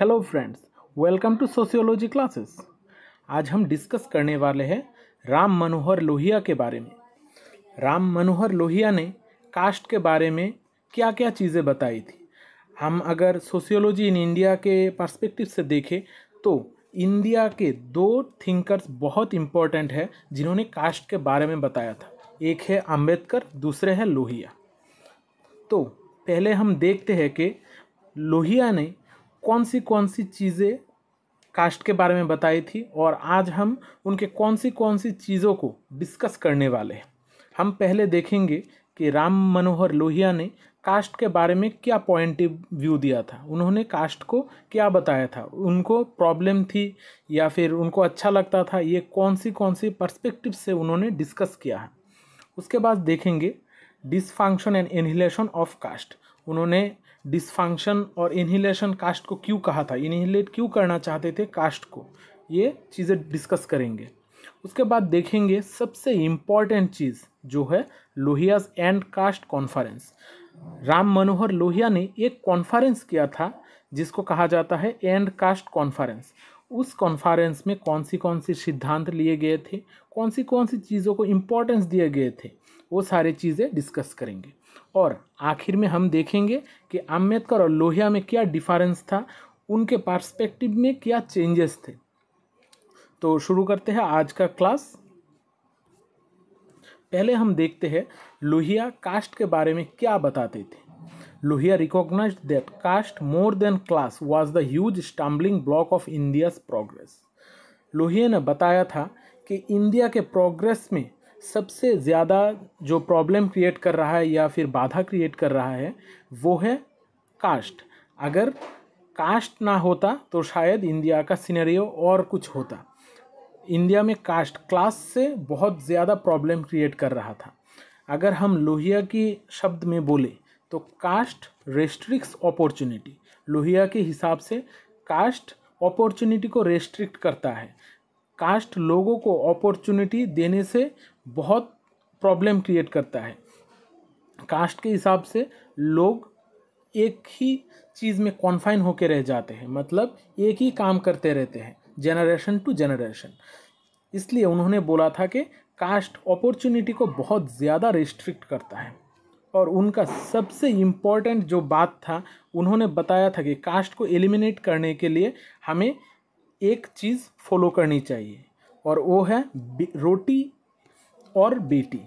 Hello friends, welcome to sociology classes. आज हम discuss करने वाले हैं राम मनोहर लोहिया के बारे में। राम मनोहर लोहिया ने कास्ट के बारे में क्या क्या चीज़ें बताई थी। हम अगर सोशियोलॉजी इन इंडिया के पर्सपेक्टिव से देखें तो इंडिया के दो थिंकर्स बहुत इम्पोर्टेंट है जिन्होंने कास्ट के बारे में बताया था। एक है अंबेडकर, दूसरे है लोहिया। तो पहले हम देखते हैं कि लोहिया ने कौन सी चीज़ें कास्ट के बारे में बताई थी और आज हम उनके कौन सी चीज़ों को डिस्कस करने वाले हैं। हम पहले देखेंगे कि राम मनोहर लोहिया ने कास्ट के बारे में क्या पॉइंट व्यू दिया था, उन्होंने कास्ट को क्या बताया था, उनको प्रॉब्लम थी या फिर उनको अच्छा लगता था, ये कौन सी पर्सपेक्टिव से उन्होंने डिस्कस किया है। उसके बाद देखेंगे dysfunction and annihilation of caste. उन्होंने डिसफंक्शन और इनहिलेशन कास्ट को क्यों कहा था, इनहिलेट क्यों करना चाहते थे कास्ट को, ये चीज़ें डिस्कस करेंगे। उसके बाद देखेंगे सबसे इम्पॉर्टेंट चीज़ जो है लोहियाज and cast conference. Ram Manohar Lohia ने एक कॉन्फ्रेंस किया था जिसको कहा जाता है एंड कास्ट कॉन्फ्रेंस। उस कॉन्फ्रेंस में कौन सी सिद्धांत लिए गए थे, कौन सी चीज़ों को इम्पोर्टेंस दिए गए थे, वो सारी चीज़ें डिस्कस करेंगे। और आखिर में हम देखेंगे कि अंबेडकर और लोहिया में क्या डिफरेंस था, उनके पर्सपेक्टिव में क्या चेंजेस थे। तो शुरू करते हैं आज का क्लास। पहले हम देखते हैं लोहिया कास्ट के बारे में क्या बताते थे। Lohia recognised that caste more than class was the huge stumbling block of India's progress. Lohia ने बताया था कि इंडिया के प्रोग्रेस में सबसे ज़्यादा जो प्रॉब्लम क्रिएट कर रहा है या फिर बाधा क्रिएट कर रहा है वो है कास्ट। अगर कास्ट ना होता तो शायद इंडिया का सिनेरियो और कुछ होता। इंडिया में कास्ट क्लास से बहुत ज़्यादा प्रॉब्लम क्रिएट कर रहा था। अगर हम लोहिया की शब्द में बोले तो कास्ट रेस्ट्रिक्ट्स अपॉर्चुनिटी। लोहिया के हिसाब से कास्ट अपॉर्चुनिटी को रेस्ट्रिक्ट करता है। कास्ट लोगों को अपॉर्चुनिटी देने से बहुत प्रॉब्लम क्रिएट करता है। कास्ट के हिसाब से लोग एक ही चीज़ में कॉन्फाइन होकर रह जाते हैं, मतलब एक ही काम करते रहते हैं जनरेशन टू जनरेशन। इसलिए उन्होंने बोला था कि कास्ट अपॉर्चुनिटी को बहुत ज़्यादा रेस्ट्रिक्ट करता है। और उनका सबसे इम्पॉर्टेंट जो बात था, उन्होंने बताया था कि कास्ट को एलिमिनेट करने के लिए हमें एक चीज़ फॉलो करनी चाहिए और वो है रोटी और बेटी।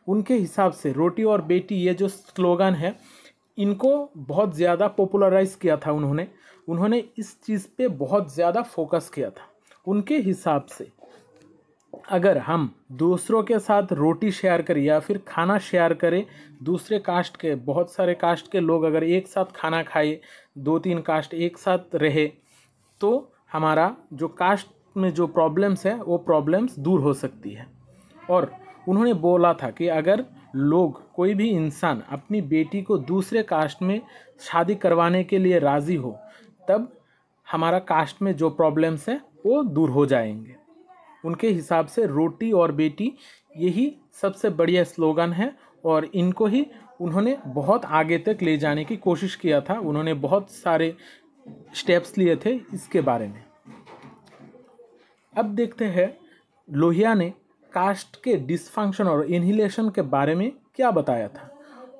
उनके हिसाब से रोटी और बेटी ये जो स्लोगन है, इनको बहुत ज़्यादा पॉपुलराइज किया था उन्होंने इस चीज़ पे बहुत ज़्यादा फोकस किया था। उनके हिसाब से अगर हम दूसरों के साथ रोटी शेयर करें या फिर खाना शेयर करें, दूसरे कास्ट के बहुत सारे कास्ट के लोग अगर एक साथ खाना खाए, 2-3 कास्ट एक साथ रहे, तो हमारा जो कास्ट में जो प्रॉब्लम्स है वो प्रॉब्लम्स दूर हो सकती है। और उन्होंने बोला था कि अगर लोग, कोई भी इंसान अपनी बेटी को दूसरे कास्ट में शादी करवाने के लिए राज़ी हो, तब हमारा कास्ट में जो प्रॉब्लम्स हैं वो दूर हो जाएंगे। उनके हिसाब से रोटी और बेटी यही सबसे बढ़िया स्लोगन है और इनको ही उन्होंने बहुत आगे तक ले जाने की कोशिश किया था। उन्होंने बहुत सारे स्टेप्स लिए थे इसके बारे में। अब देखते हैं लोहिया ने कास्ट के डिसफंक्शन और इनहिलेशन के बारे में क्या बताया था।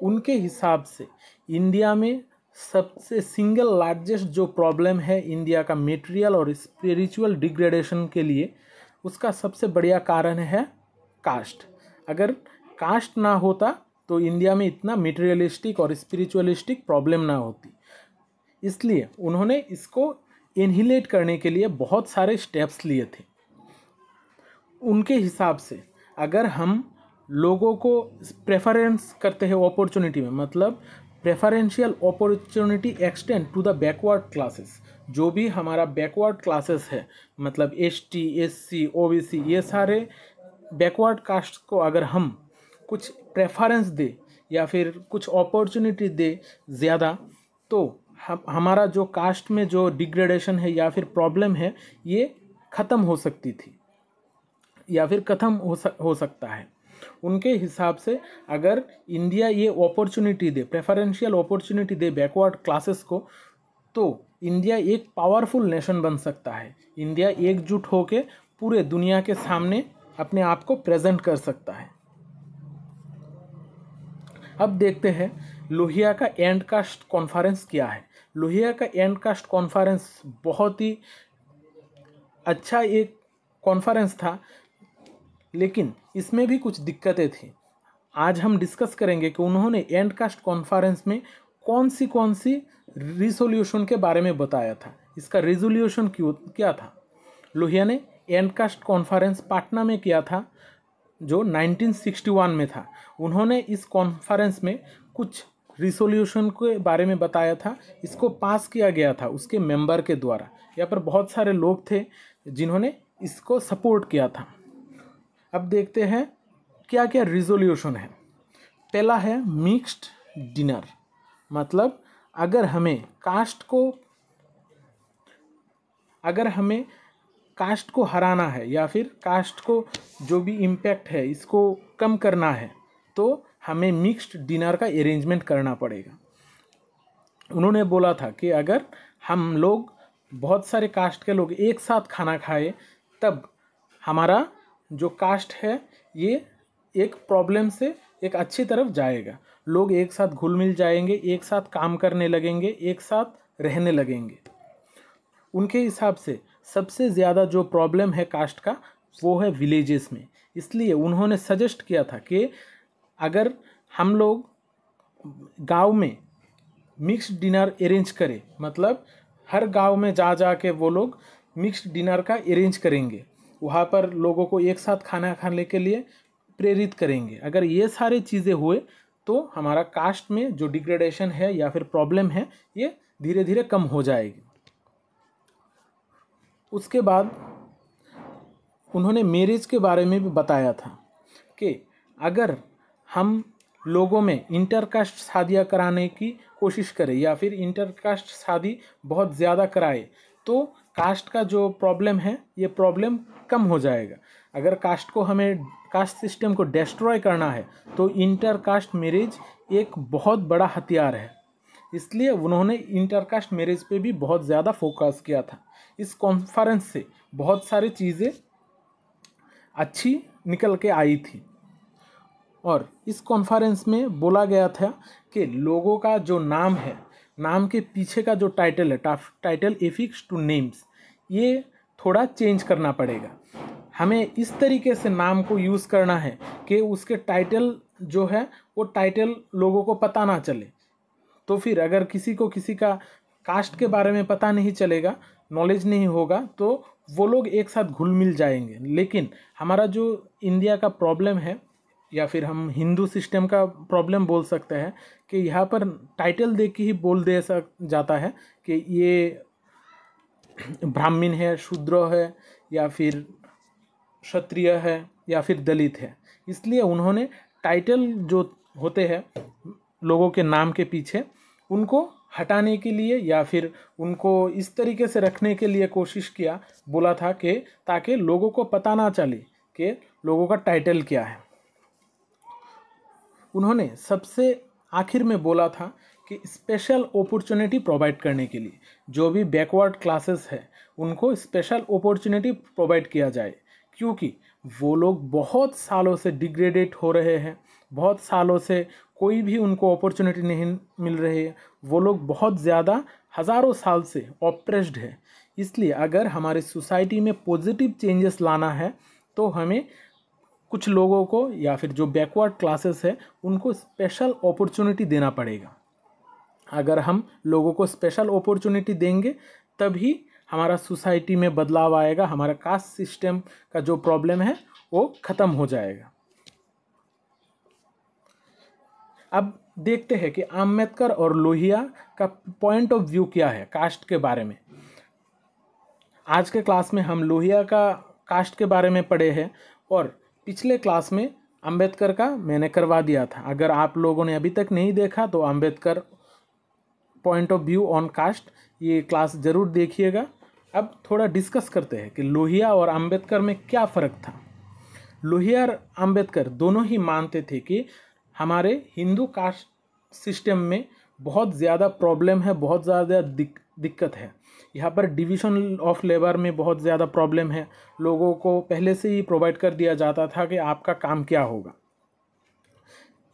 उनके हिसाब से इंडिया में सबसे सिंगल लार्जेस्ट जो प्रॉब्लम है इंडिया का मेटेरियल और स्पिरिचुअल डिग्रेडेशन के लिए, उसका सबसे बढ़िया कारण है कास्ट। अगर कास्ट ना होता तो इंडिया में इतना मेटेरियलिस्टिक और स्पिरिचुअलिस्टिक प्रॉब्लम ना होती। इसलिए उन्होंने इसको इनहिलेट करने के लिए बहुत सारे स्टेप्स लिए थे। उनके हिसाब से अगर हम लोगों को प्रेफरेंस करते हैं अपॉर्चुनिटी में, मतलब preferential opportunity extend to the backward classes, जो भी हमारा बैकवर्ड क्लासेस है, मतलब ST, SC, OBC, ये सारे बैकवर्ड कास्ट को अगर हम कुछ प्रेफरेंस दे या फिर कुछ अपॉर्चुनिटी दे ज़्यादा, तो हमारा जो कास्ट में जो डिग्रेडेशन है या फिर प्रॉब्लम है ये ख़त्म हो सकती थी या फिर ख़त्म हो सकता है। उनके हिसाब से अगर इंडिया ये अपॉर्चुनिटी दे, प्रेफरेंशियल अपॉर्चुनिटी दे बैकवर्ड क्लासेस को, तो इंडिया एक पावरफुल नेशन बन सकता है। इंडिया एकजुट होकर पूरे दुनिया के सामने अपने आप को प्रेजेंट कर सकता है। अब देखते हैं लोहिया का एंड कास्ट कॉन्फ्रेंस क्या है। लोहिया का एंड कास्ट कॉन्फ्रेंस बहुत ही अच्छा एक कॉन्फ्रेंस था, लेकिन इसमें भी कुछ दिक्कतें थी। आज हम डिस्कस करेंगे कि उन्होंने एंड कास्ट कॉन्फ्रेंस में कौन सी रिसोल्यूशन के बारे में बताया था, इसका रिजोल्यूशन क्या था। लोहिया ने एंड कास्ट कॉन्फ्रेंस पटना में किया था, जो 1961 में था। उन्होंने इस कॉन्फ्रेंस में कुछ रिसोल्यूशन के बारे में बताया था। इसको पास किया गया था उसके मेंबर के द्वारा। यहाँ पर बहुत सारे लोग थे जिन्होंने इसको सपोर्ट किया था। अब देखते हैं क्या क्या रिजोल्यूशन है। पहला है मिक्स्ड डिनर, मतलब अगर हमें कास्ट को हराना है या फिर कास्ट को जो भी इम्पैक्ट है इसको कम करना है तो हमें मिक्स्ड डिनर का अरेंजमेंट करना पड़ेगा। उन्होंने बोला था कि अगर हम लोग बहुत सारे कास्ट के लोग एक साथ खाना खाए तब हमारा जो कास्ट है ये एक प्रॉब्लम से एक अच्छी तरफ जाएगा। लोग एक साथ घुल मिल जाएंगे, एक साथ काम करने लगेंगे, एक साथ रहने लगेंगे। उनके हिसाब से सबसे ज़्यादा जो प्रॉब्लम है कास्ट का वो है विलेजेस में। इसलिए उन्होंने सजेस्ट किया था कि अगर हम लोग गांव में मिक्स्ड डिनर अरेंज करें, मतलब हर गांव में जा के वो लोग मिक्स्ड डिनर का अरेंज करेंगे, वहाँ पर लोगों को एक साथ खाना खाने के लिए प्रेरित करेंगे। अगर ये सारी चीज़ें हुए तो हमारा कास्ट में जो डिग्रेडेशन है या फिर प्रॉब्लम है ये धीरे धीरे कम हो जाएगी। उसके बाद उन्होंने मैरिज के बारे में भी बताया था कि अगर हम लोगों में इंटरकास्ट शादियाँ कराने की कोशिश करें या फिर इंटरकास्ट शादी बहुत ज़्यादा कराए तो कास्ट का जो प्रॉब्लम है ये प्रॉब्लम कम हो जाएगा। अगर कास्ट सिस्टम को डिस्ट्रॉय करना है तो इंटरकास्ट मैरिज एक बहुत बड़ा हथियार है। इसलिए उन्होंने इंटरकास्ट मैरिज पे भी बहुत ज़्यादा फोकस किया था। इस कॉन्फ्रेंस से बहुत सारी चीज़ें अच्छी निकल के आई थी और इस कॉन्फ्रेंस में बोला गया था कि लोगों का जो नाम है, नाम के पीछे का जो टाइटल है, टाइटल एफिक्स टू नेम्स, ये थोड़ा चेंज करना पड़ेगा। हमें इस तरीके से नाम को यूज़ करना है कि उसके टाइटल जो है वो टाइटल लोगों को पता ना चले। तो फिर अगर किसी को किसी का कास्ट के बारे में पता नहीं चलेगा, नॉलेज नहीं होगा, तो वो लोग एक साथ घुल मिल जाएंगे। लेकिन हमारा जो इंडिया का प्रॉब्लम है या फिर हम हिंदू सिस्टम का प्रॉब्लम बोल सकते हैं कि यहाँ पर टाइटल दे के ही बोल दे जाता है कि ये ब्राह्मण है, शूद्र है या फिर क्षत्रिय है या फिर दलित है। इसलिए उन्होंने टाइटल जो होते हैं लोगों के नाम के पीछे उनको हटाने के लिए या फिर उनको इस तरीके से रखने के लिए कोशिश किया, बोला था कि ताकि लोगों को पता ना चले कि लोगों का टाइटल क्या है। उन्होंने सबसे आखिर में बोला था कि स्पेशल अपॉर्चुनिटी प्रोवाइड करने के लिए जो भी बैकवर्ड क्लासेस है उनको स्पेशल अपॉर्चुनिटी प्रोवाइड किया जाए, क्योंकि वो लोग बहुत सालों से डिग्रेडेड हो रहे हैं, बहुत सालों से कोई भी उनको अपॉर्चुनिटी नहीं मिल रही है। वो लोग बहुत ज़्यादा हज़ारों साल से ऑप्रेस्ड है। इसलिए अगर हमारी सोसाइटी में पॉजिटिव चेंजेस लाना है तो हमें कुछ लोगों को या फिर जो बैकवर्ड क्लासेस है उनको स्पेशल अपॉर्चुनिटी देना पड़ेगा। अगर हम लोगों को स्पेशल अपॉर्चुनिटी देंगे तभी हमारा सोसाइटी में बदलाव आएगा, हमारा कास्ट सिस्टम का जो प्रॉब्लम है वो ख़त्म हो जाएगा। अब देखते हैं कि आम्बेडकर और लोहिया का पॉइंट ऑफ व्यू क्या है कास्ट के बारे में। आज के क्लास में हम लोहिया का कास्ट के बारे में पढ़े हैं और पिछले क्लास में आम्बेडकर का मैंने करवा दिया था। अगर आप लोगों ने अभी तक नहीं देखा तो Ambedkar point of view on caste ये क्लास ज़रूर देखिएगा। अब थोड़ा डिस्कस करते हैं कि लोहिया और आम्बेडकर में क्या फ़र्क था। लोहिया और आम्बेडकर दोनों ही मानते थे कि हमारे हिंदू कास्ट सिस्टम में बहुत ज़्यादा प्रॉब्लम है, बहुत ज़्यादा दिक्कत है। यहाँ पर डिवीज़न ऑफ लेबर में बहुत ज़्यादा प्रॉब्लम है। लोगों को पहले से ही प्रोवाइड कर दिया जाता था कि आपका काम क्या होगा।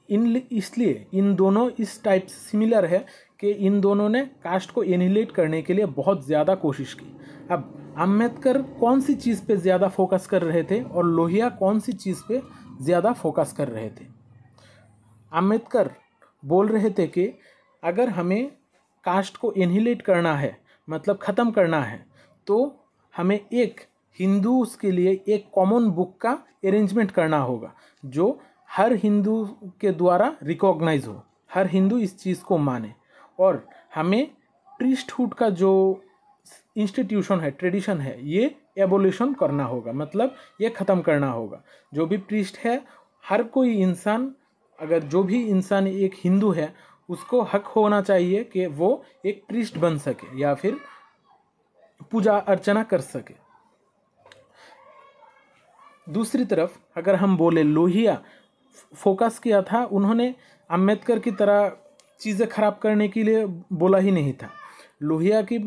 इसलिए इन दोनों इस टाइप से सिमिलर है कि इन दोनों ने कास्ट को एनिहिलेट करने के लिए बहुत ज़्यादा कोशिश की। अब अम्बेडकर कौन सी चीज़ पे ज़्यादा फोकस कर रहे थे और लोहिया कौन सी चीज़ पे ज़्यादा फोकस कर रहे थे? अम्बेडकर बोल रहे थे कि अगर हमें कास्ट को एनिहिलेट करना है, मतलब ख़त्म करना है, तो हमें एक हिंदूज़ के लिए एक कॉमन बुक का अरेंजमेंट करना होगा जो हर हिंदू के द्वारा रिकॉग्नाइज हो, हर हिंदू इस चीज़ को माने। और हमें प्रीस्टहुड का जो इंस्टीट्यूशन है, ट्रेडिशन है, ये एबोलिशन करना होगा, मतलब ये ख़त्म करना होगा। जो भी प्रीस्ट है, हर कोई इंसान, अगर जो भी इंसान एक हिंदू है, उसको हक होना चाहिए कि वो एक प्रीस्ट बन सके या फिर पूजा अर्चना कर सके। दूसरी तरफ अगर हम बोले, लोहिया फोकस किया था, उन्होंने अम्बेडकर की तरह चीज़ें खराब करने के लिए बोला ही नहीं था। लोहिया की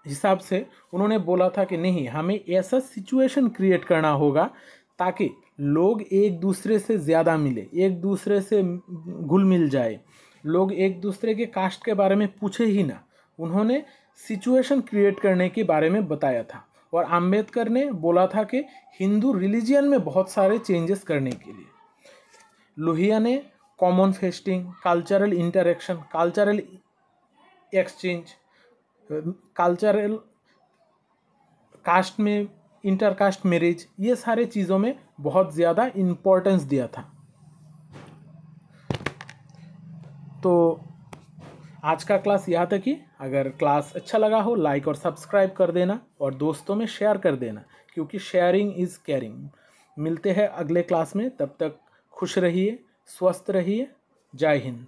हिसाब से उन्होंने बोला था कि नहीं, हमें ऐसा सिचुएशन क्रिएट करना होगा ताकि लोग एक दूसरे से ज़्यादा मिले, एक दूसरे से घुल मिल जाए, लोग एक दूसरे के कास्ट के बारे में पूछे ही ना। उन्होंने सिचुएशन क्रिएट करने के बारे में बताया था। और अम्बेडकर ने बोला था कि हिंदू रिलीजियन में बहुत सारे चेंजेस करने के लिए। लोहिया ने common feasting, cultural interaction, cultural exchange, cultural caste में इंटरकास्ट मैरिज, ये सारे चीज़ों में बहुत ज़्यादा इम्पोर्टेंस दिया था। तो आज का क्लास यहाँ तक ही। अगर क्लास अच्छा लगा हो, लाइक और सब्सक्राइब कर देना और दोस्तों में शेयर कर देना, क्योंकि शेयरिंग इज़ केयरिंग। मिलते हैं अगले क्लास में, तब तक खुश रहिए, स्वस्थ रहिए। जय हिंद।